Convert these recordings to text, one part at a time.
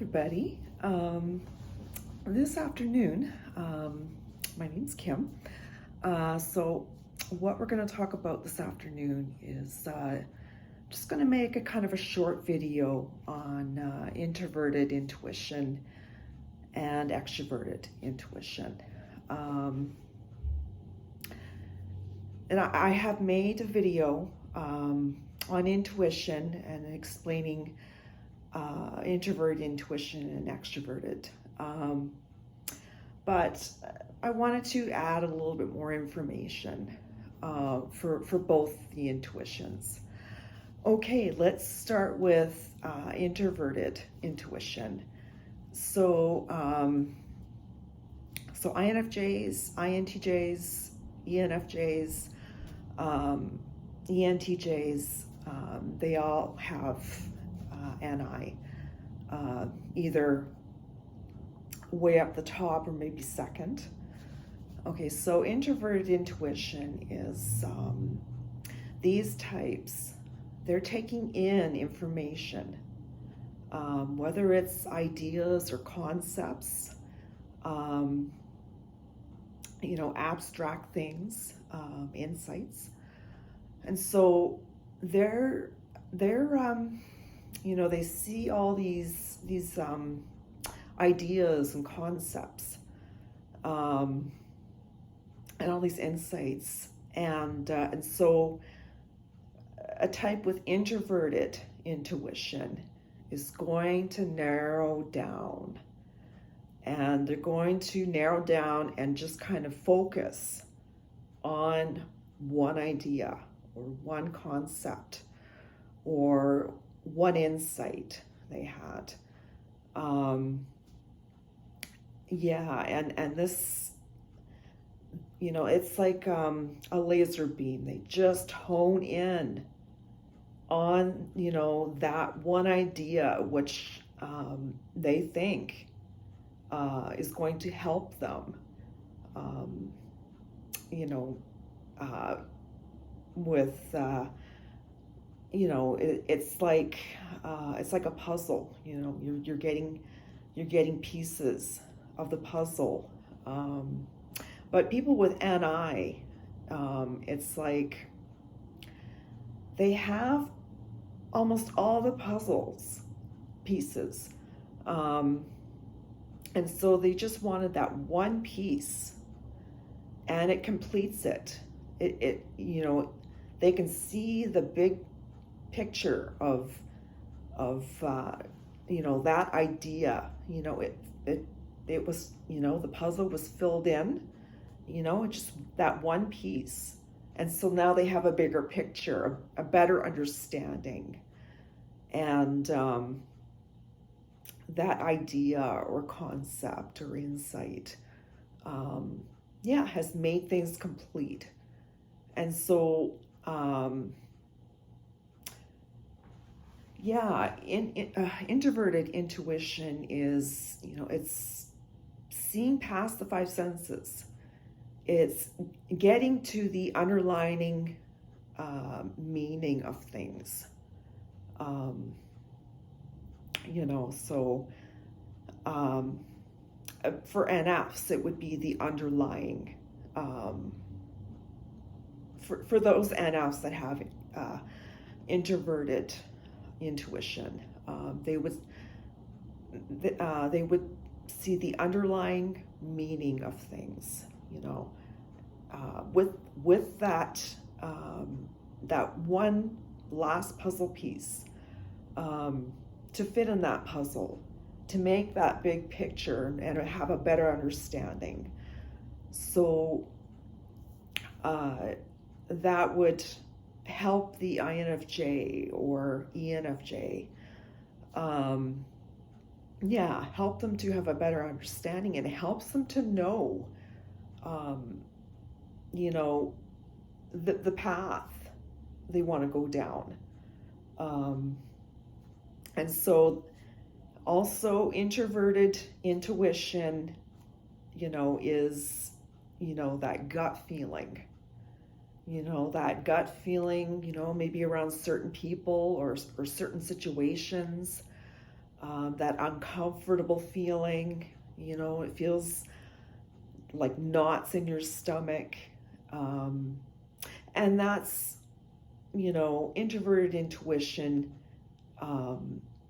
everybody. This afternoon, my name's Kim. So what we're going to talk about this afternoon is just going to make a kind of a short video on introverted intuition and extroverted intuition. And I have made a video on intuition and explaining introverted intuition and extroverted. But I wanted to add a little bit more information for both the intuitions. Okay, let's start with introverted intuition. So INFJs, INTJs, ENFJs, ENTJs, they all have NI, either way up the top or maybe second. Okay, so introverted intuition is these types, they're taking in information, whether it's ideas or concepts, abstract things, insights. And so they see all these ideas and concepts, and all these insights, and so a type with introverted intuition is going to narrow down, and they're going to narrow down and just kind of focus on one idea or one concept or one insight they had. And this, it's like a laser beam. They just hone in on, that one idea which they think is going to help them, with it's like a puzzle. You're getting pieces of the puzzle, but people with NI, it's like they have almost all the puzzles pieces, and so they just wanted that one piece, and it completes it. They can see the big picture of that idea. It was, the puzzle was filled in, just that one piece. And so now they have a bigger picture, a better understanding. And that idea or concept or insight, has made things complete. And so, introverted intuition is, it's seeing past the five senses. It's getting to the underlying meaning of things. For NFs, it would be the underlying, for those NFs that have introverted intuition, they would see the underlying meaning of things, with that one last puzzle piece, to fit in that puzzle, to make that big picture and have a better understanding. So that would help the INFJ or ENFJ, help them to have a better understanding, and it helps them to know, the path they want to go down. And so also introverted intuition, is, that gut feeling. That gut feeling, maybe around certain people or certain situations, that uncomfortable feeling, it feels like knots in your stomach. And that's, introverted intuition.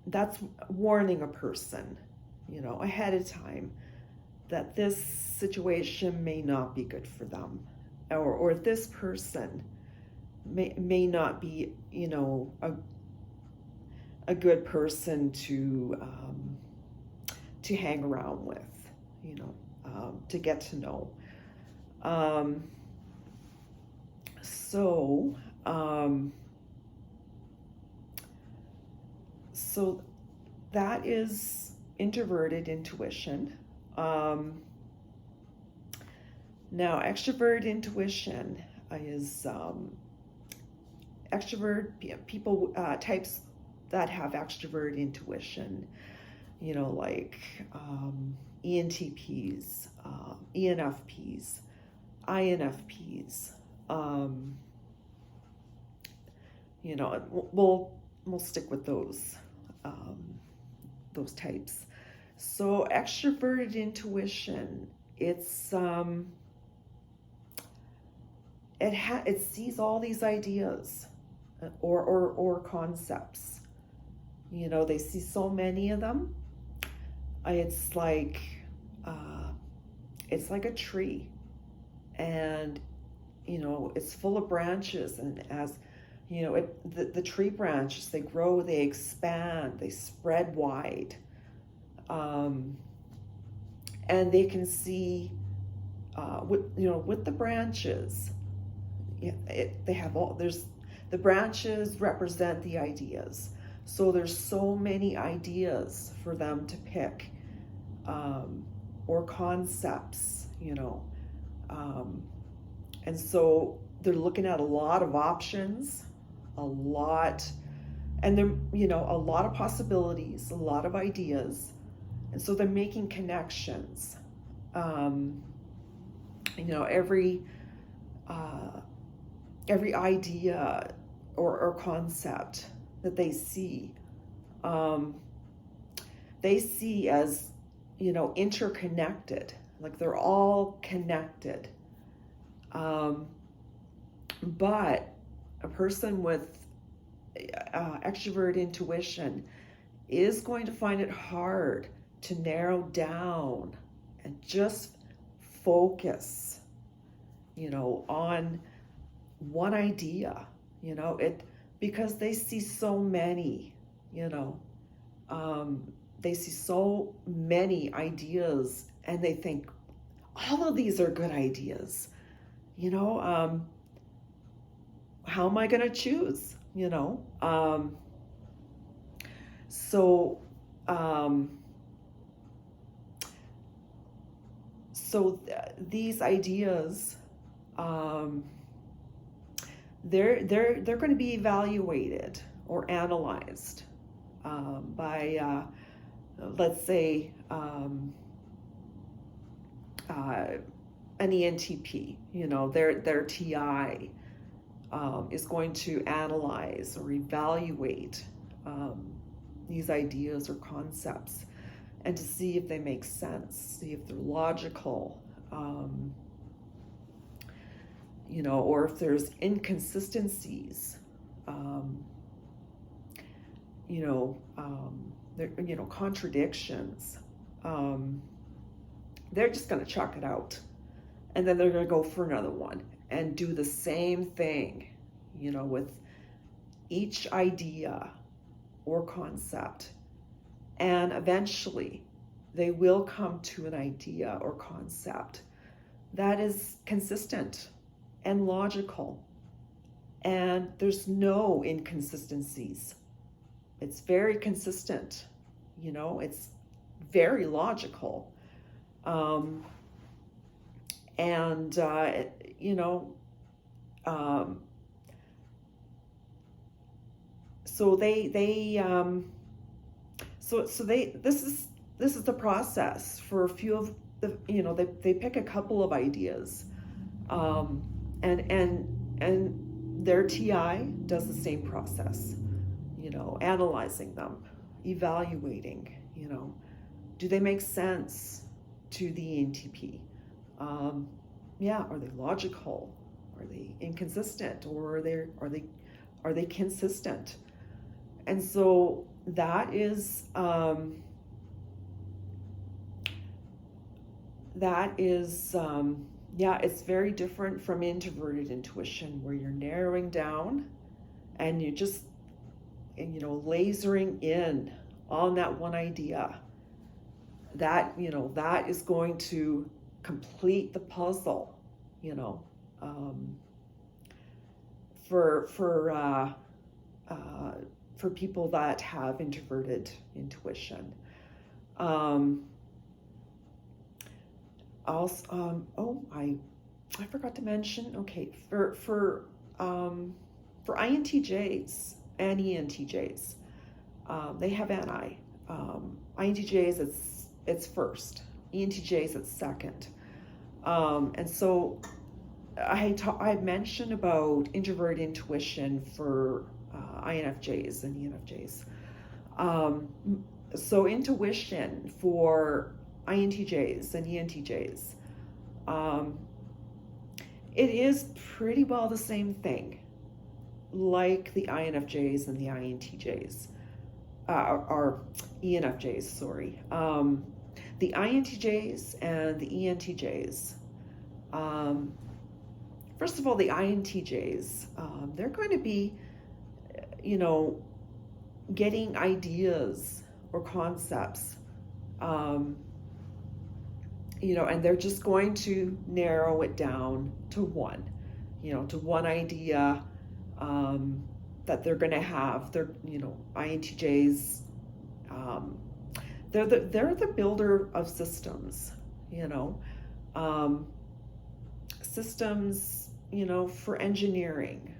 That's warning a person, ahead of time that this situation may not be good for them, or this person may not be, a good person to hang around with, to get to know. So that is introverted intuition. Now, extrovert intuition is extrovert people, types that have extrovert intuition, like ENTPs, ENFPs, INFPs. We'll stick with those types. So extroverted intuition, it sees all these ideas or concepts. They see so many of them. It's like a tree, and it's full of branches, and as the tree branches, they grow, they expand, they spread wide, and they can see with the branches. The branches represent the ideas. So there's so many ideas for them to pick, or concepts, and so they're looking at a lot of options, and they're, a lot of possibilities, a lot of ideas. And so they're making connections. Every idea or concept that they see as, interconnected, like they're all connected. But a person with extrovert intuition is going to find it hard to narrow down and just focus, on one idea, because they see so many, they see so many ideas, and they think all of these are good ideas, how am I going to choose, these ideas, they're going to be evaluated or analyzed by let's say an ENTP. Their TI is going to analyze or evaluate these ideas or concepts, and to see if they make sense, see if they're logical, or if there's inconsistencies, contradictions. They're just going to chuck it out, and then they're going to go for another one and do the same thing, with each idea or concept. And eventually they will come to an idea or concept that is consistent and logical, and there's no inconsistencies. It's very consistent, it's very logical. So this is the process for a few of the, they pick a couple of ideas, and their TI does the same process, analyzing them, evaluating, do they make sense to the ENTP? Yeah, are they logical? Are they inconsistent? Or are they consistent? And so that is yeah, it's very different from introverted intuition, where you're narrowing down and you're just lasering in on that one idea. That that is going to complete the puzzle, for people that have introverted intuition. Also, oh, I forgot to mention. Okay, for INTJs and ENTJs, they have NI. INTJs, it's first. ENTJs, it's second. And so I mentioned about introverted intuition for INFJs and ENFJs. So intuition for INTJs and ENTJs, it is pretty well the same thing, like the INFJs and the INTJs, or ENFJs, sorry. The INTJs and the ENTJs, first of all, the INTJs, they're going to be, getting ideas or concepts, and they're just going to narrow it down to one, to one idea that they're going to have. They're, INTJs, they're the builder of systems, systems, for engineering,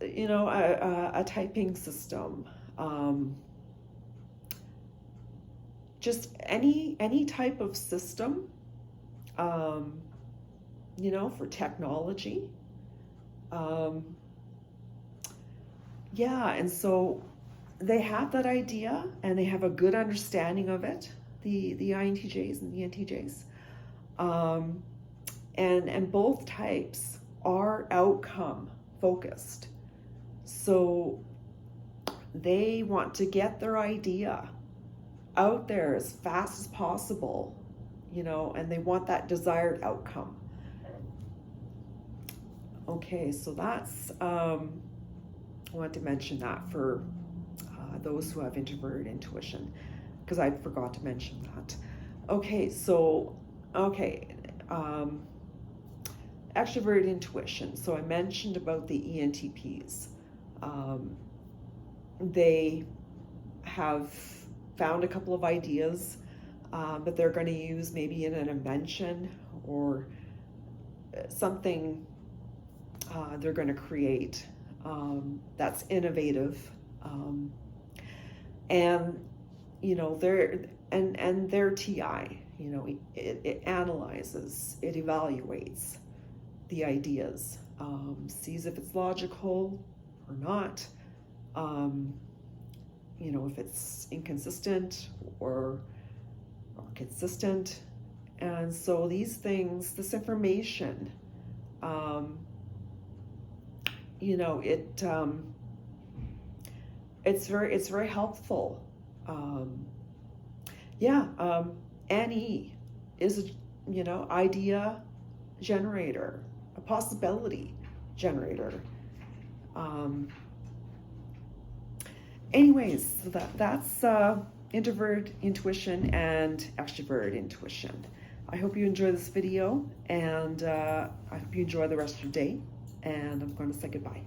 a typing system, just any type of system, for technology. Yeah, and so they have that idea and they have a good understanding of it, the INTJs and the ENTJs. And both types are outcome focused. So they want to get their idea out there as fast as possible, and they want that desired outcome. Okay, so that's, I want to mention that for those who have introverted intuition, because I forgot to mention that. Okay, so, extroverted intuition. So I mentioned about the ENTPs. They have found a couple of ideas that they're going to use maybe in an invention or something they're going to create that's innovative, and their TI, it analyzes, it evaluates the ideas, sees if it's logical or not, if it's inconsistent or consistent. And so these things, this information, it's very helpful. NE is idea generator, a possibility generator. Anyways, so that's introverted intuition and extroverted intuition. I hope you enjoy this video, and I hope you enjoy the rest of your day, and I'm going to say goodbye.